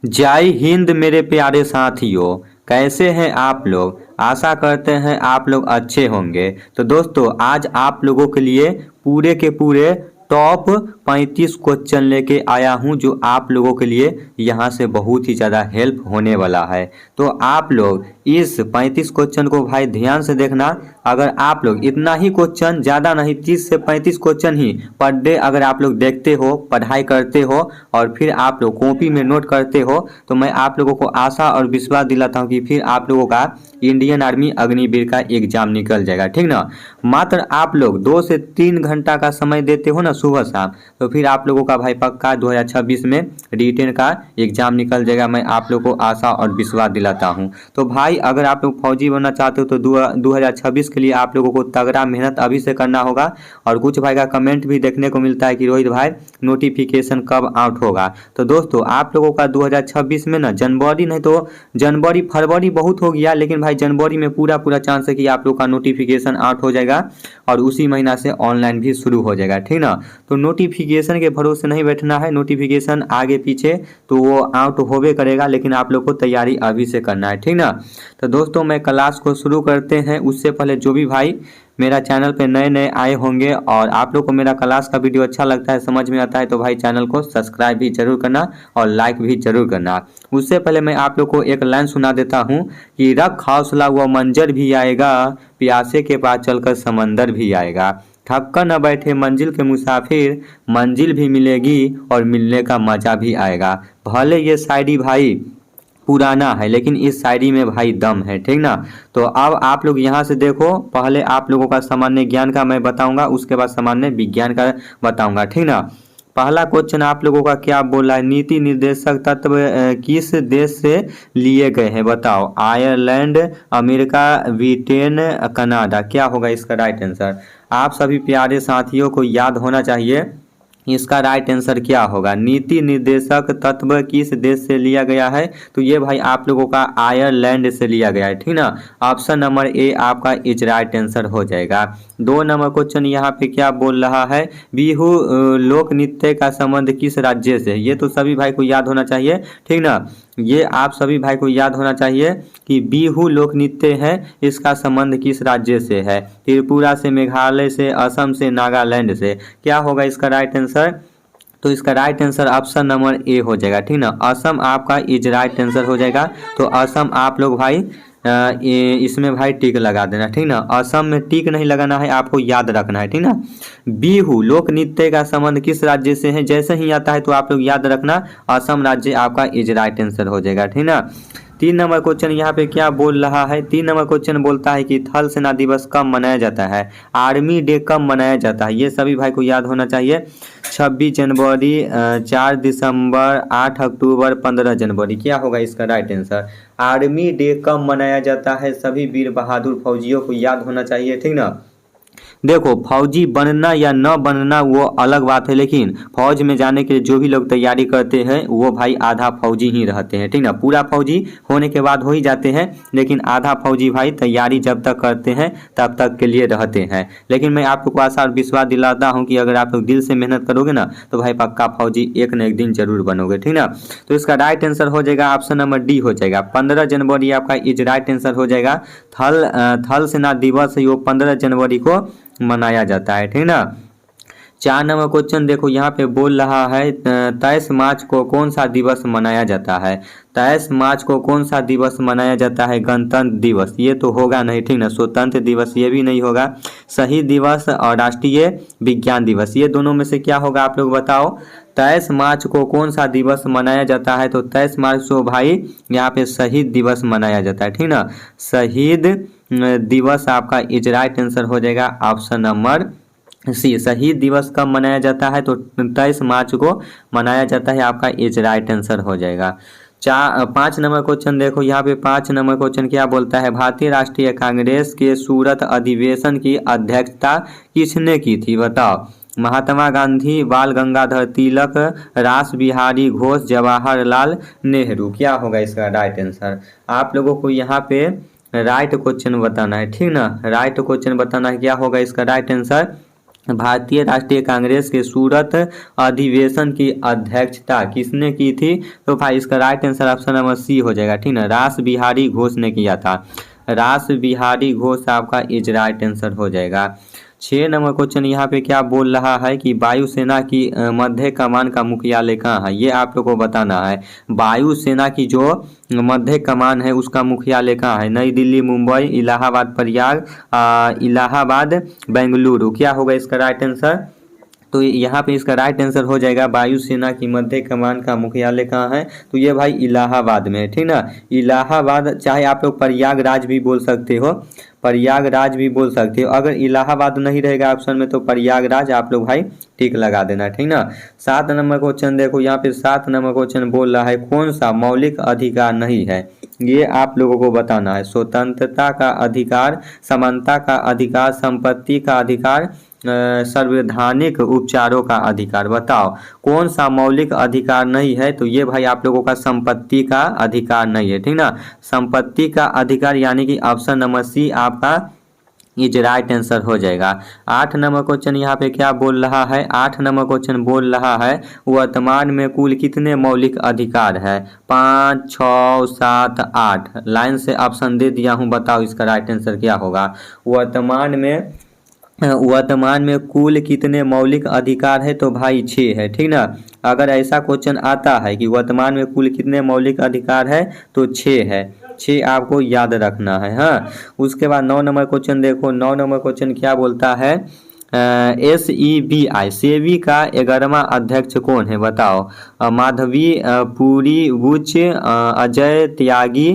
जय हिंद मेरे प्यारे साथियों। कैसे हैं आप लोग। आशा करते हैं आप लोग अच्छे होंगे। तो दोस्तों आज आप लोगों के लिए पूरे के पूरे टॉप 35 क्वेश्चन लेके आया हूं जो आप लोगों के लिए यहां से बहुत ही ज़्यादा हेल्प होने वाला है। तो आप लोग इस 35 क्वेश्चन को भाई ध्यान से देखना। अगर आप लोग इतना ही क्वेश्चन, ज़्यादा नहीं, 30 से 35 क्वेश्चन ही पर डे अगर आप लोग देखते हो, पढ़ाई करते हो और फिर आप लोग कॉपी में नोट करते हो तो मैं आप लोगों को आशा और विश्वास दिलाता हूं कि फिर आप लोगों का इंडियन आर्मी अग्निवीर का एग्जाम निकल जाएगा, ठीक ना। मात्र आप लोग 2 से 3 घंटा का समय देते हो ना सुबह शाम, तो फिर आप लोगों का भाई पक्का 2026 में रिटेन का एग्जाम निकल जाएगा। मैं आप लोगों को आशा और विश्वास दिलाता हूं। तो भाई अगर आप लोग फौजी बनना चाहते हो तो 2026 के लिए आप लोगों को तगड़ा मेहनत अभी से करना होगा। और कुछ भाई का कमेंट भी देखने को मिलता है कि रोहित भाई नोटिफिकेशन कब आउट होगा। तो दोस्तों आप लोगों का 2026 में ना जनवरी नहीं तो जनवरी फरवरी बहुत हो गया, लेकिन भाई जनवरी में पूरा चांस है कि आप लोग का नोटिफिकेशन आउट हो जाएगा और उसी महीना से ऑनलाइन भी शुरू हो जाएगा, ठीक ना। तो नोटिफिकेशन के भरोसे नहीं बैठना है। नोटिफिकेशन आगे पीछे तो वो आउट होवे करेगा, लेकिन आप लोग को तैयारी अभी से करना है, ठीक ना। तो दोस्तों मैं क्लास को शुरू करते हैं उससे पहले जो भी भाई मेरा चैनल पे नए नए आए होंगे और आप लोग को मेरा क्लास का वीडियो अच्छा लगता है, समझ में आता है, तो भाई चैनल को सब्सक्राइब भी जरूर करना और लाइक भी जरूर करना। उससे पहले मैं आप लोग को एक लाइन सुना देता हूँ कि रख हौसला वो मंजर भी आएगा, प्यासे के पास चलकर समंदर भी आएगा, थक कर न बैठे मंजिल के मुसाफिर, मंजिल भी मिलेगी और मिलने का मजा भी आएगा। भले ये शायरी भाई पुराना है लेकिन इस शायरी में भाई दम है, ठीक ना। तो अब आप लोग यहाँ से देखो, पहले आप लोगों का सामान्य ज्ञान का मैं बताऊंगा, उसके बाद सामान्य विज्ञान का बताऊंगा, ठीक ना। पहला क्वेश्चन आप लोगों का क्या बोला है, नीति निर्देशक तत्व किस देश से लिए गए हैं बताओ। Ireland, America, Britain, Canada. क्या होगा इसका राइट आंसर। आप सभी प्यारे साथियों को याद होना चाहिए इसका राइट आंसर क्या होगा। नीति निर्देशक तत्व किस देश से लिया गया है, तो ये भाई आप लोगों का आयरलैंड से लिया गया है, ठीक ना। ऑप्शन नंबर ए आपका इज राइट आंसर हो जाएगा। 2 नंबर क्वेश्चन यहाँ पे क्या बोल रहा है, बिहू लोक नृत्य का संबंध किस राज्य से। ये तो सभी भाई को याद होना चाहिए, ठीक ना। ये आप सभी भाई को याद होना चाहिए कि बिहू लोक नृत्य है, इसका संबंध किस राज्य से है। त्रिपुरा से, मेघालय से, असम से, नागालैंड से। क्या होगा इसका राइट आंसर, तो इसका right answer option number A हो जाएगा, ठीक ना। असम आपका इज राइट आंसर हो जाएगा। तो असम आप लोग भाई इसमें भाई टिक लगा देना, ठीक ना। असम में टिक नहीं लगाना है, आपको याद रखना है, ठीक ना। बिहू लोक नृत्य का संबंध किस राज्य से है, जैसे ही आता है तो आप लोग याद रखना असम राज्य आपका इज राइट आंसर हो जाएगा, ठीक ना। 3 नंबर क्वेश्चन यहाँ पे क्या बोल रहा है, 3 नंबर क्वेश्चन बोलता है कि थल सेना दिवस कब मनाया जाता है, आर्मी डे कब मनाया जाता है। ये सभी भाई को याद होना चाहिए। 26 जनवरी, 4 दिसंबर, 8 अक्टूबर, 15 जनवरी। क्या होगा इसका राइट आंसर। आर्मी डे कब मनाया जाता है, सभी वीर बहादुर फौजियों को याद होना चाहिए, ठीक ना। देखो फौजी बनना या न बनना वो अलग बात है, लेकिन फौज में जाने के लिए जो भी लोग तैयारी करते हैं वो भाई आधा फौजी ही रहते हैं, ठीक ना। पूरा फौजी होने के बाद हो ही जाते हैं, लेकिन आधा फौजी भाई तैयारी जब तक करते हैं तब तक के लिए रहते हैं। लेकिन मैं आपको आशा और विश्वास दिलाता हूँ कि अगर आप लोग दिल से मेहनत करोगे ना तो भाई पक्का फौजी एक न एक दिन जरूर बनोगे, ठीक ना। तो इसका राइट आंसर हो जाएगा ऑप्शन नंबर डी हो जाएगा। 15 जनवरी आपका इज राइट आंसर हो जाएगा। थल सेना दिवस है वो 15 जनवरी को मनाया जाता है, ठीक ना। 4 नंबर क्वेश्चन देखो यहाँ पे बोल रहा है 23 मार्च को कौन सा दिवस मनाया जाता है। 23 मार्च को कौन सा दिवस मनाया जाता है, गणतंत्र दिवस। ये तो होगा नहीं, ठीक ना। स्वतंत्र दिवस ये भी नहीं होगा। शहीद दिवस और राष्ट्रीय विज्ञान दिवस, ये दोनों में से क्या होगा आप लोग बताओ। 23 मार्च को कौन सा दिवस मनाया जाता है, तो 23 मार्च को भाई यहाँ पे शहीद दिवस मनाया जाता है, ठीक ना। शहीद दिवस आपका इज राइट आंसर हो जाएगा ऑप्शन नंबर सी। शहीद दिवस कब मनाया जाता है, तो 23 मार्च को मनाया जाता है, आपका इज राइट आंसर हो जाएगा। 5 नंबर क्वेश्चन देखो यहाँ पे 5 नंबर क्वेश्चन क्या बोलता है, भारतीय राष्ट्रीय कांग्रेस के सूरत अधिवेशन की अध्यक्षता किसने की थी बताओ। महात्मा गांधी, बाल गंगाधर तिलक, रास बिहारी घोष, जवाहरलाल नेहरू। क्या होगा इसका राइट आंसर। आप लोगों को यहाँ पे राइट क्वेश्चन बताना है, ठीक ना। राइट क्वेश्चन बताना है, क्या होगा इसका राइट आंसर। भारतीय राष्ट्रीय कांग्रेस के सूरत अधिवेशन की अध्यक्षता किसने की थी? तो भाई इसका right answer option number C हो जाएगा, ठीक ना। रास बिहारी घोष ने किया था। रास बिहारी घोष आपका इज राइट आंसर हो जाएगा। 6 नंबर क्वेश्चन यहाँ पे क्या बोल रहा है कि वायुसेना की मध्य कमान का मुख्यालय कहाँ है, ये आप लोग को बताना है। वायुसेना की जो मध्य कमान है उसका मुख्यालय कहाँ है? नई दिल्ली, मुंबई, इलाहाबाद, प्रयाग, इलाहाबाद, बेंगलुरु। क्या होगा इसका राइट आंसर? तो यहाँ पे इसका राइट आंसर हो जाएगा वायुसेना की मध्य कमान का मुख्यालय कहाँ है? तो ये भाई इलाहाबाद में है, ठीक ना। इलाहाबाद, चाहे आप लोग प्रयागराज भी बोल सकते हो, प्रयागराज भी बोल सकते हो। अगर इलाहाबाद नहीं रहेगा ऑप्शन में तो प्रयागराज आप लोग भाई टिक लगा देना, ठीक ना। 7 नंबर क्वेश्चन देखो यहाँ पे, 7 नंबर क्वेश्चन बोल रहा है कौन सा मौलिक अधिकार नहीं है, ये आप लोगों को बताना है। स्वतंत्रता का अधिकार, समानता का अधिकार, संपत्ति का अधिकार, संवैधानिक उपचारों का अधिकार। बताओ कौन सा मौलिक अधिकार नहीं है? तो ये भाई आप लोगों का संपत्ति का अधिकार नहीं है, ठीक ना। संपत्ति का अधिकार यानी कि ऑप्शन नंबर सी आपका इज राइट आंसर हो जाएगा। 8 नंबर क्वेश्चन यहाँ पे क्या बोल रहा है? 8 नंबर क्वेश्चन बोल रहा है वर्तमान में कुल कितने मौलिक अधिकार है? 5, 6, 7, 8। लाइन से ऑप्शन दे दिया हूँ, बताओ इसका राइट आंसर क्या होगा। वर्तमान में कुल कितने मौलिक अधिकार है? तो भाई 6 है, ठीक ना। अगर ऐसा क्वेश्चन आता है कि वर्तमान में कुल कितने मौलिक अधिकार है तो 6 है, 6 आपको याद रखना है। हाँ, उसके बाद 9 नंबर क्वेश्चन देखो। 9 नंबर क्वेश्चन क्या बोलता है? SEBI सेबी का 11वां अध्यक्ष कौन है? बताओ। माधवी पुरी बुच, अजय त्यागी,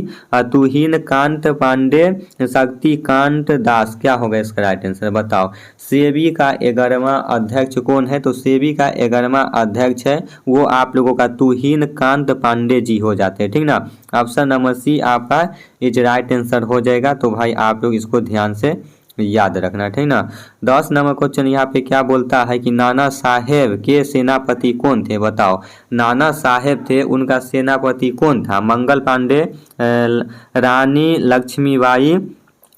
तुहिन कांत पांडे, शक्तिकांत दास। क्या होगा इसका राइट आंसर? बताओ। सेबी का 11वां अध्यक्ष कौन है? तो सेबी का 11वां अध्यक्ष है वो आप लोगों का तुहिन कांत पांडे जी हो जाते हैं, ठीक ना। ऑप्शन नंबर सी आपका इज राइट आंसर हो जाएगा। तो भाई आप लोग इसको ध्यान से याद रखना, ठीक ना। 10 नंबर क्वेश्चन यहाँ पे क्या बोलता है कि नाना साहेब के सेनापति कौन थे? बताओ। नाना साहेब थे, उनका सेनापति कौन था? मंगल पांडे, रानी लक्ष्मीबाई,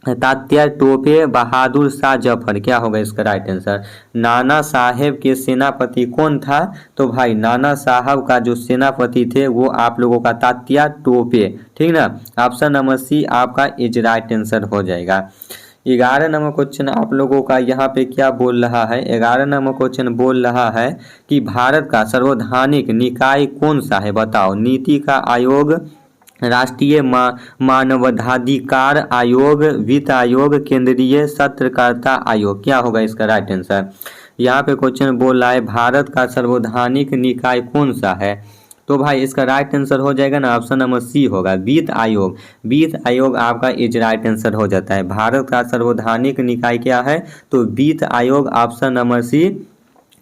तात्या टोपे, बहादुर शाह जफर। क्या होगा इसका राइट आंसर? नाना साहेब के सेनापति कौन था? तो भाई नाना साहब का जो सेनापति थे वो आप लोगों का तात्या टोपे, ठीक ना। ऑप्शन नंबर सी आपका इज राइट आंसर हो जाएगा। 11 नंबर क्वेश्चन आप लोगों का यहाँ पे क्या बोल रहा है? 11 नंबर क्वेश्चन बोल रहा है कि भारत का सर्वैधानिक निकाय कौन सा है? बताओ। नीति का आयोग, राष्ट्रीय मानवाधिकार आयोग, वित्त आयोग, केंद्रीय सत्रकर्ता आयोग। क्या होगा इसका राइट आंसर? यहाँ पे क्वेश्चन बोल रहा है भारत का सर्वैधानिक निकाय कौन सा है? तो भाई इसका राइट आंसर हो जाएगा ना, ऑप्शन नंबर सी होगा, वित्त आयोग। वित्त आयोग आपका इज राइट आंसर हो जाता है। भारत का सर्वैधानिक निकाय क्या है? तो वित्त आयोग, ऑप्शन नंबर सी।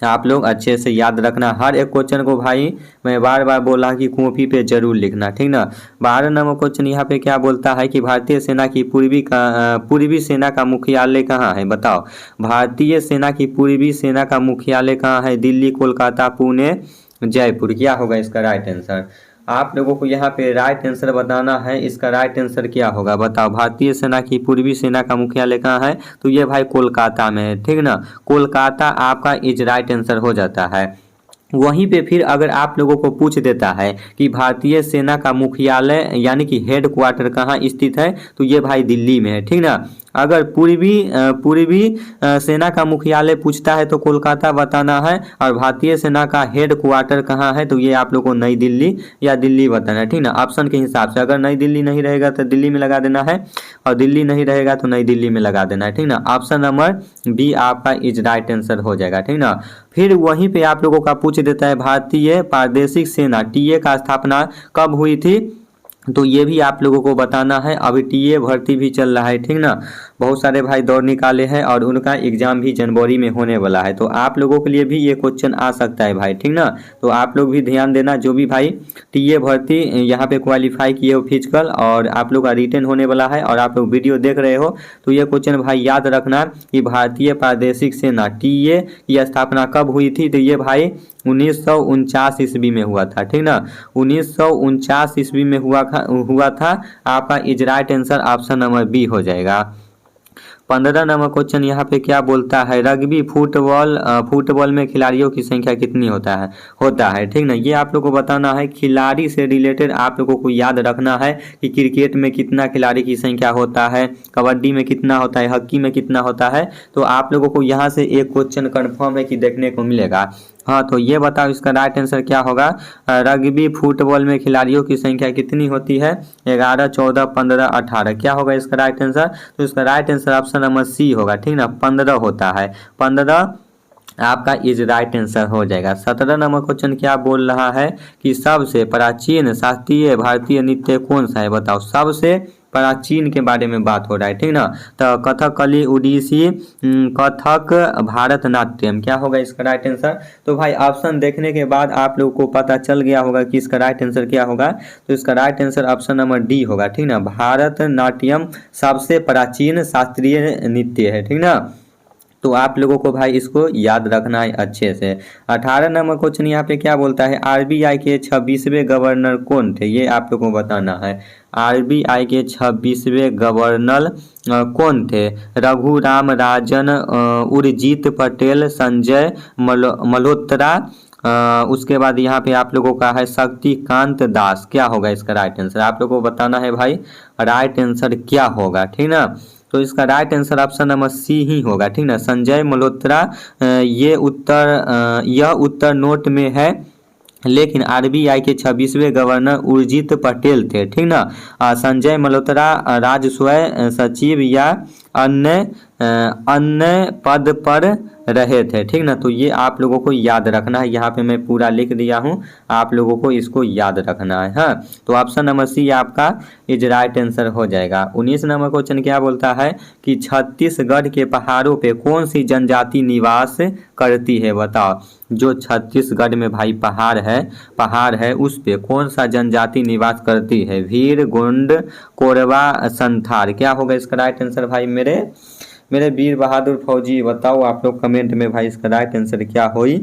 आप लोग अच्छे से याद रखना हर एक क्वेश्चन को भाई, मैं बार बार बोला कि कॉपी पे जरूर लिखना, ठीक ना। 12 नंबर क्वेश्चन यहाँ पे क्या बोलता है कि भारतीय सेना की पूर्वी सेना का मुख्यालय कहाँ है? बताओ। भारतीय सेना की पूर्वी सेना का मुख्यालय कहाँ है? दिल्ली, कोलकाता, पुणे, जयपुर। क्या होगा इसका राइट आंसर? आप लोगों को यहाँ पे राइट आंसर बताना है। इसका राइट आंसर क्या होगा? बताओ। भारतीय सेना की पूर्वी सेना का मुख्यालय कहाँ है? तो ये भाई कोलकाता में है, ठीक ना। कोलकाता आपका इज राइट आंसर हो जाता है। वहीं पे फिर अगर आप लोगों को पूछ देता है कि भारतीय सेना का मुख्यालय यानी कि हेड क्वार्टर कहाँ स्थित है? तो ये भाई दिल्ली में है, ठीक ना। अगर पूर्वी सेना का मुख्यालय पूछता है तो कोलकाता बताना है, और भारतीय सेना का हेड क्वार्टर कहाँ है? तो ये आप लोगों को नई दिल्ली या दिल्ली बताना है, ठीक ना। ऑप्शन के हिसाब से अगर नई दिल्ली नहीं रहेगा तो दिल्ली में लगा देना है, और दिल्ली नहीं रहेगा तो नई दिल्ली में लगा देना है, ठीक ना। ऑप्शन नंबर बी आपका इज राइट आंसर हो जाएगा, ठीक ना। फिर वहीं पे आप लोगों का पूछ देता है भारतीय प्रादेशिक सेना टीए का स्थापना कब हुई थी? तो ये भी आप लोगों को बताना है। अभी टीए भर्ती भी चल रहा है, ठीक ना। बहुत सारे भाई दौड़ निकाले हैं और उनका एग्जाम भी जनवरी में होने वाला है, तो आप लोगों के लिए भी ये क्वेश्चन आ सकता है भाई, ठीक ना। तो आप लोग भी ध्यान देना, जो भी भाई टीए भर्ती यहाँ पे क्वालिफाई किए हो फिजिकल और आप लोग का रिटर्न होने वाला है और आप लोग वीडियो देख रहे हो, तो ये क्वेश्चन भाई याद रखना कि भारतीय प्रादेशिक सेना टीए की स्थापना कब हुई थी? तो ये भाई 1949 ईस्वी में हुआ था, ठीक ना। 1949 ईस्वी में हुआ था। आपका is right answer option number B हो जाएगा। 15 नंबर क्वेश्चन यहाँ पे क्या बोलता है, रग्बी फुटबॉल में खिलाड़ियों की संख्या कितनी होता है ठीक ना। ये आप लोग को बताना है, खिलाड़ी से रिलेटेड आप लोगों को याद रखना है कि क्रिकेट में कितना खिलाड़ी की संख्या होता है, कबड्डी में कितना होता है, हॉकी में कितना होता है। तो आप लोगों को यहाँ से एक क्वेश्चन कन्फर्म है कि देखने को मिलेगा। हाँ, तो ये बताओ इसका राइट आंसर क्या होगा। रग्बी फुटबॉल में खिलाड़ियों की संख्या कितनी होती है, 11, 14, 15, 18। क्या होगा इसका राइट आंसर। तो इसका right answer option number C होगा ठीक ना, 15 होता है। 15 आपका इज राइट आंसर हो जाएगा। 17 नंबर क्वेश्चन क्या बोल रहा है कि सबसे प्राचीन शास्त्रीय भारतीय नृत्य कौन सा है, बताओ। सबसे प्राचीन के बारे में बात हो रहा है ठीक ना। तो कथकली, ओडिसी, कथक, भारतनाट्यम। क्या होगा इसका राइट आंसर। तो भाई ऑप्शन देखने के बाद आप लोगों को पता चल गया होगा कि इसका राइट आंसर क्या होगा। तो इसका right answer option number D होगा ठीक ना, भारतनाट्यम सबसे प्राचीन शास्त्रीय नृत्य है ठीक ना। तो आप लोगों को भाई इसको याद रखना है अच्छे से। 18 नंबर क्वेश्चन यहाँ पे क्या बोलता है, आरबीआई के 26वें गवर्नर कौन थे, ये आप लोगों को बताना है। आरबीआई के 26वें गवर्नर कौन थे। रघुराम राजन, उर्जित पटेल, संजय मल्होत्रा, उसके बाद यहाँ पे आप लोगों का है शक्तिकांत दास। क्या होगा इसका राइट आंसर, आप लोगों को बताना है भाई राइट आंसर क्या होगा ठीक ना। तो इसका right answer option number C ही होगा ठीक ना, संजय मल्होत्रा। यह उत्तर नोट में है, लेकिन आरबीआई के 26वें गवर्नर उर्जित पटेल थे ठीक ना। संजय मल्होत्रा राजस्व सचिव या अन्य पद पर रहे थे ठीक ना। तो ये आप लोगों को याद रखना है, यहाँ पे मैं पूरा लिख दिया हूँ, आप लोगों को इसको याद रखना है। हाँ, तो ऑप्शन नंबर सी आपका इज राइट आंसर हो जाएगा। 19 नंबर क्वेश्चन क्या बोलता है कि छत्तीसगढ़ के पहाड़ों पे कौन सी जनजाति निवास करती है, बताओ। जो छत्तीसगढ़ में भाई पहाड़ है उस पे कौन सा जनजाति निवास करती है, भीड़, गोंड, कोरवा, संथाल। क्या होगा इसका राइट आंसर भाई मेरे वीर बहादुर फौजी, बताओ आप लोग कमेंट में भाई इसका राइट आंसर क्या होई।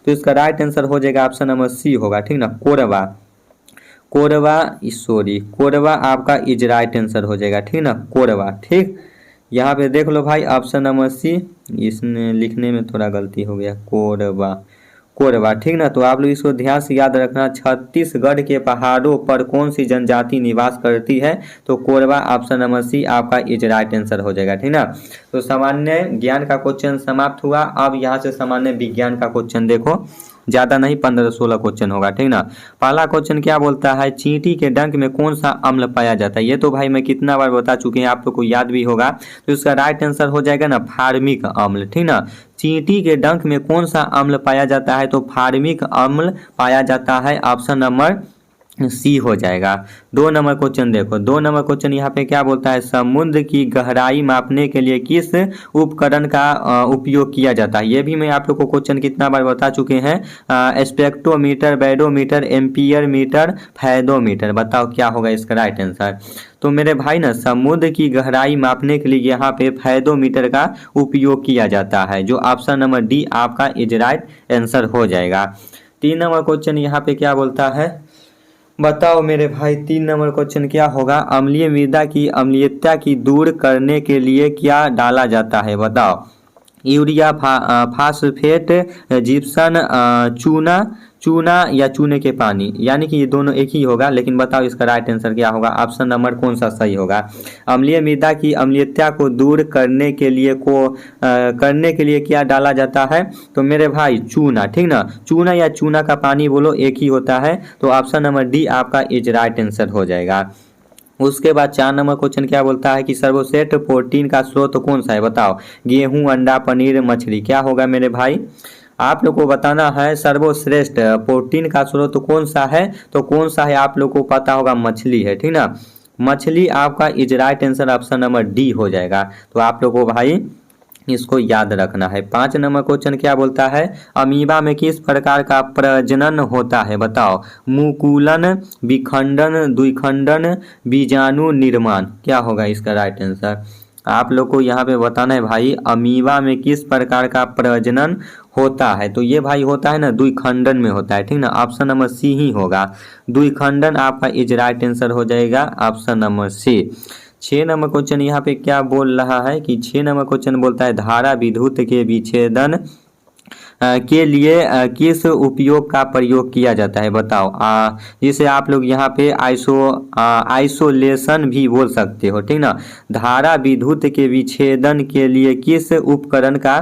तो इसका राइट आंसर हो जाएगा ऑप्शन नंबर सी होगा ठीक ना, कोरवा आपका इज राइट आंसर हो जाएगा ठीक ना, कोरवा ठीक। यहाँ पे देख लो भाई ऑप्शन नंबर सी, इसने लिखने में थोड़ा गलती हो गया, कोरवा ठीक ना। तो आप लोग इसको ध्यान से याद रखना, छत्तीसगढ़ के पहाड़ों पर कौन सी जनजाति निवास करती है, तो कोरवा ऑप्शन नंबर सी आपका इज राइट आंसर हो जाएगा ठीक ना। तो सामान्य ज्ञान का क्वेश्चन समाप्त हुआ। अब यहाँ से सामान्य विज्ञान का क्वेश्चन देखो, ज़्यादा नहीं 15-16 क्वेश्चन होगा ठीक ना। पहला क्वेश्चन क्या बोलता है, चींटी के डंक में कौन सा अम्ल पाया जाता है। ये तो भाई मैं कितना बार बता चुके हैं, आप लोग को याद भी होगा। तो इसका राइट आंसर हो जाएगा ना फार्मिक अम्ल ठीक ना। चींटी के डंक में कौन सा अम्ल पाया जाता है, तो फार्मिक अम्ल पाया जाता है, ऑप्शन नंबर सी हो जाएगा। 2 नंबर क्वेश्चन देखो, 2 नंबर क्वेश्चन यहाँ पे क्या बोलता है, समुद्र की गहराई मापने के लिए किस उपकरण का उपयोग किया जाता है। ये भी मैं आप लोग को क्वेश्चन कितना बार बता चुके हैं, spectrometer, barometer, ampere meter, fathometer. बताओ क्या होगा इसका राइट आंसर। तो मेरे भाई ना समुद्र की गहराई मापने के लिए यहाँ पे फैदोमीटर का उपयोग किया जाता है, जो ऑप्शन नंबर डी आपका इज राइट आंसर हो जाएगा। 3 नंबर क्वेश्चन यहाँ पे क्या बोलता है, बताओ मेरे भाई 3 नंबर क्वेश्चन क्या होगा, अम्लीय मृदा की अम्लीयता की दूर करने के लिए क्या डाला जाता है, बताओ। यूरिया, फास्फेट, जिप्सम, चूना या चूने के पानी, यानी कि ये दोनों एक ही होगा, लेकिन बताओ इसका राइट आंसर क्या होगा, ऑप्शन नंबर कौन सा सही होगा। अम्लीय मृदा की अम्लीयता को दूर करने के लिए क्या डाला जाता है, तो मेरे भाई चूना ठीक ना। चूना या चूना का पानी बोलो, एक ही होता है। तो ऑप्शन नंबर डी आपका इज राइट आंसर हो जाएगा। उसके बाद 4 नंबर क्वेश्चन क्या बोलता है कि सर्वश्रेष्ठ प्रोटीन का स्रोत कौन सा है, बताओ। गेहूं, अंडा, पनीर, मछली। क्या होगा मेरे भाई, आप लोग को बताना है सर्वश्रेष्ठ प्रोटीन का स्रोत कौन सा है। तो कौन सा है आप लोग को पता होगा, मछली है ठीक ना। मछली आपका is right answer option number D हो जाएगा। तो आप लोग को भाई इसको याद रखना है। 5 नंबर क्वेश्चन क्या बोलता है, अमीबा में किस प्रकार का प्रजनन होता है, बताओ। मुकुलन, विखंडन, द्विखंडन, बीजाणु निर्माण। क्या होगा इसका राइट आंसर, आप लोग को यहाँ पे बताना है भाई अमीबा में किस प्रकार का प्रजनन होता है। तो ये भाई होता है ना द्विखंडन में होता है ठीक ना, ऑप्शन नंबर सी ही होगा। द्विखंडन आपका इज राइट आंसर हो जाएगा, option number C. 6 number question यहाँ पे क्या बोल रहा है कि 6 नंबर क्वेश्चन बोलता है धारा विद्युत के विच्छेदन के लिए किस उपयोग का प्रयोग किया जाता है बताओ। जिसे आप लोग यहाँ पे आइसोलेशन भी बोल सकते हो, ठीक ना। धारा विद्युत के विच्छेदन के लिए किस उपकरण का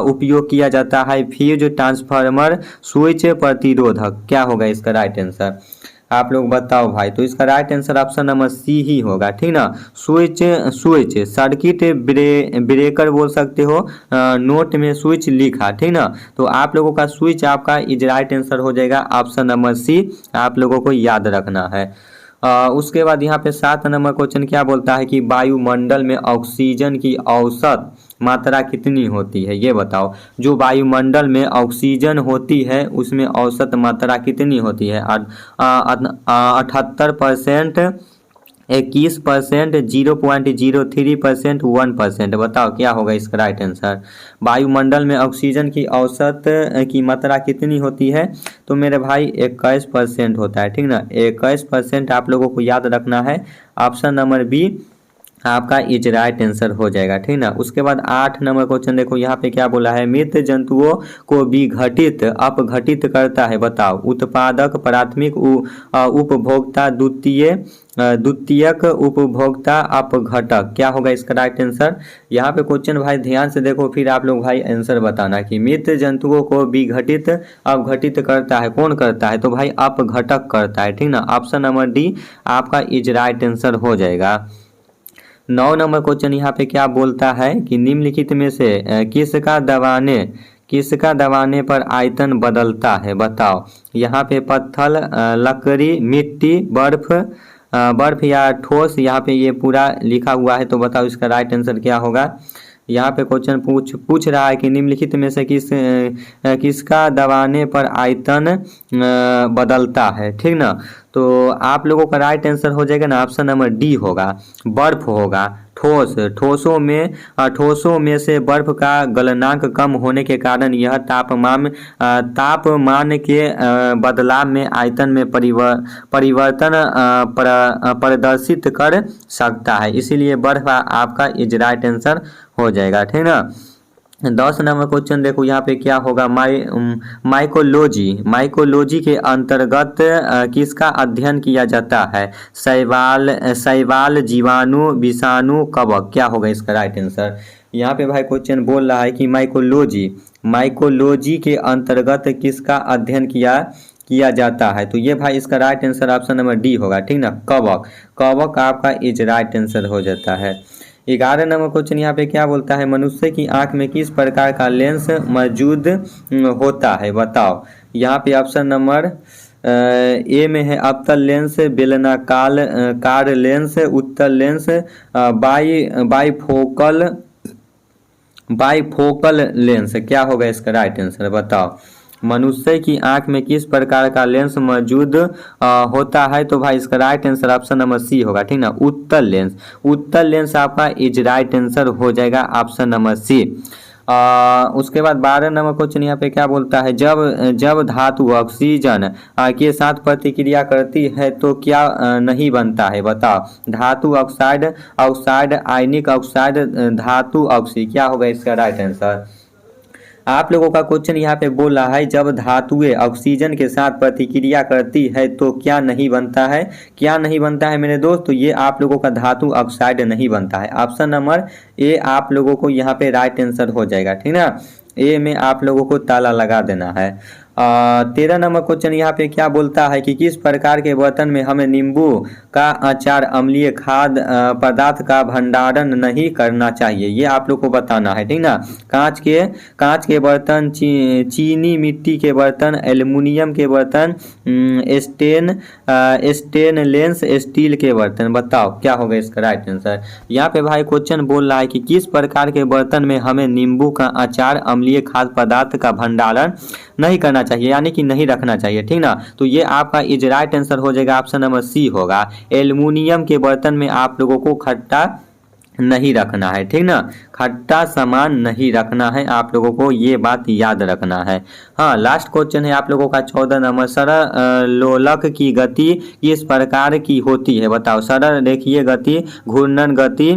उपयोग किया जाता है। फ्यूज, ट्रांसफार्मर, स्विच, प्रतिरोधक। क्या होगा इसका राइट आंसर, आप लोग बताओ भाई। तो इसका right answer option number C ही होगा, ठीक ना। स्विच, स्विच सर्किट ब्रेकर बोल सकते हो, नोट में स्विच लिखा, ठीक ना। तो आप लोगों का स्विच आपका इज राइट आंसर हो जाएगा, ऑप्शन नंबर सी आप लोगों को याद रखना है। उसके बाद यहाँ पे 7 नंबर क्वेश्चन क्या बोलता है कि वायुमंडल में ऑक्सीजन की औसत मात्रा कितनी होती है, ये बताओ। जो वायुमंडल में ऑक्सीजन होती है उसमें औसत मात्रा कितनी होती है। 78%, 21%, 0.03%, 1%। बताओ क्या होगा इसका राइट आंसर। वायुमंडल में ऑक्सीजन की औसत की मात्रा कितनी होती है, तो मेरे भाई 21% होता है, ठीक ना। 21% आप लोगों को याद रखना है, ऑप्शन नंबर बी आपका इज राइट आंसर हो जाएगा, ठीक ना। उसके बाद 8 नंबर क्वेश्चन देखो यहाँ पे क्या बोला है। मृत जंतुओं को विघटित अपघटित करता है, बताओ। उत्पादक, प्राथमिक उपभोक्ता, द्वितीयक उपभोक्ता, अपघटक। क्या होगा इसका राइट आंसर। यहाँ पे क्वेश्चन भाई ध्यान से देखो, फिर आप लोग भाई आंसर बताना कि मृत जंतुओं को विघटित अपघटित करता है, कौन करता है, तो भाई अपघटक करता है, ठीक ना। ऑप्शन नंबर डी आपका इज राइट आंसर हो जाएगा। 9 नंबर क्वेश्चन यहाँ पे क्या बोलता है कि निम्नलिखित में से किसका दबाने पर आयतन बदलता है, बताओ। यहाँ पे पत्थर, लकड़ी, मिट्टी, बर्फ या ठोस। यहाँ पे ये पूरा लिखा हुआ है, तो बताओ इसका राइट आंसर क्या होगा। यहाँ पे क्वेश्चन पूछ रहा है कि निम्नलिखित में से किसका दबाने पर आयतन बदलता है, ठीक ना। तो आप लोगों का राइट आंसर हो जाएगा ना, ऑप्शन नंबर डी होगा, बर्फ होगा। ठोसों में से बर्फ का गलनांक कम होने के कारण यह तापमान के बदलाव में आयतन में परिवर्तन प्रदर्शित कर सकता है, इसीलिए बर्फ आपका इज राइट आंसर हो जाएगा, ठीक ना। 10 नंबर क्वेश्चन देखो यहाँ पे क्या होगा। माइकोलॉजी के अंतर्गत किसका अध्ययन किया जाता है। शैवाल, जीवाणु, विषाणु, कवक। क्या होगा इसका राइट आंसर। यहाँ पे भाई क्वेश्चन बोल रहा है कि माइकोलॉजी के अंतर्गत किसका अध्ययन किया जाता है, तो ये भाई इसका right answer option number D होगा, ठीक ना। कवक आपका इज राइट आंसर हो जाता है। 11 नंबर क्वेश्चन यहाँ पे क्या बोलता है। मनुष्य की आंख में किस प्रकार का लेंस मौजूद होता है, बताओ। यहाँ पे ऑप्शन नंबर ए में है अवतल लेंस, बेलनाकार लेंस, उत्तल लेंस, बाईफोकल लेंस। क्या होगा इसका राइट आंसर, बताओ। मनुष्य की आंख में किस प्रकार का लेंस मौजूद होता है, तो भाई इसका right answer option number C होगा, ठीक ना। उत्तल लेंस आपका इज राइट आंसर हो जाएगा, ऑप्शन नंबर सी। उसके बाद 12 नंबर क्वेश्चन यहाँ पे क्या बोलता है। जब धातु ऑक्सीजन के साथ प्रतिक्रिया करती है तो क्या नहीं बनता है, बताओ। धातु ऑक्साइड, आयनिक ऑक्साइड, धातु ऑक्सी। क्या होगा इसका राइट आंसर। आप लोगों का क्वेश्चन यहाँ पे बोल रहा है जब धातुएं ऑक्सीजन के साथ प्रतिक्रिया करती है तो क्या नहीं बनता है। क्या नहीं बनता है मेरे दोस्त, तो ये आप लोगों का धातु ऑक्साइड नहीं बनता है। ऑप्शन नंबर ए आप लोगों को यहाँ पे राइट आंसर हो जाएगा, ठीक ना। ए में आप लोगों को ताला लगा देना है। 13 नंबर क्वेश्चन यहाँ पे क्या बोलता है कि किस प्रकार के बर्तन में हमें नींबू का अचार, अम्लीय खाद्य पदार्थ का भंडारण नहीं करना चाहिए, ये आप लोग को बताना है, ठीक ना। कांच के बर्तन, चीनी मिट्टी के बर्तन, एल्युमिनियम के बर्तन, स्टेनलेस स्टील के बर्तन। बताओ क्या होगा इसका राइट आंसर। यहाँ पे भाई क्वेश्चन बोल रहा है कि किस प्रकार के बर्तन में हमें नींबू का अचार, अम्लीय खाद्य पदार्थ का भंडारण नहीं करना चाहिए, यानी कि नहीं रखना चाहिए, ठीक ना। तो ये आपका इज राइट आंसर हो जाएगा, ऑप्शन नंबर सी होगा। एल्युमिनियम के बर्तन में आप लोगों को खट्टा नहीं रखना है, ठीक ना। खट्टा सामान नहीं रखना है, आप लोगों को ये बात याद रखना है। हाँ, लास्ट क्वेश्चन है आप लोगों का 14 नंबर। सरल लोलक की गति किस प्रकार की होती है, बताओ। सरल रेखीय गति, घूर्णन गति,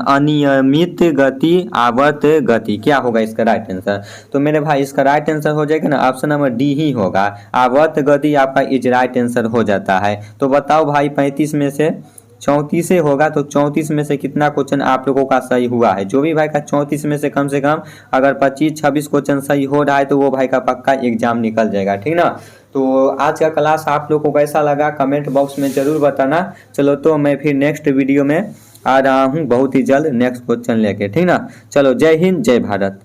अनियमित गति, आवर्त गति, क्या होगा इसका राइट आंसर। तो मेरे भाई इसका राइट आंसर हो जाएगा ना ऑप्शन नंबर डी ही होगा, आवर्त गति आपका इज राइट आंसर हो जाता है। तो बताओ भाई 35 में से 34 से होगा, तो 34 में से कितना क्वेश्चन आप लोगों का सही हुआ है। जो भी भाई का 34 में से कम अगर 25-26 क्वेश्चन सही हो रहा है तो वो भाई का पक्का एग्जाम निकल जाएगा, ठीक ना। तो आज का क्लास आप लोगों को कैसा लगा कमेंट बॉक्स में जरूर बताना। चलो तो मैं फिर नेक्स्ट वीडियो में आ रहा हूँ बहुत ही जल्द नेक्स्ट क्वेश्चन लेके, ठीक ना। चलो जय हिंद जय भारत।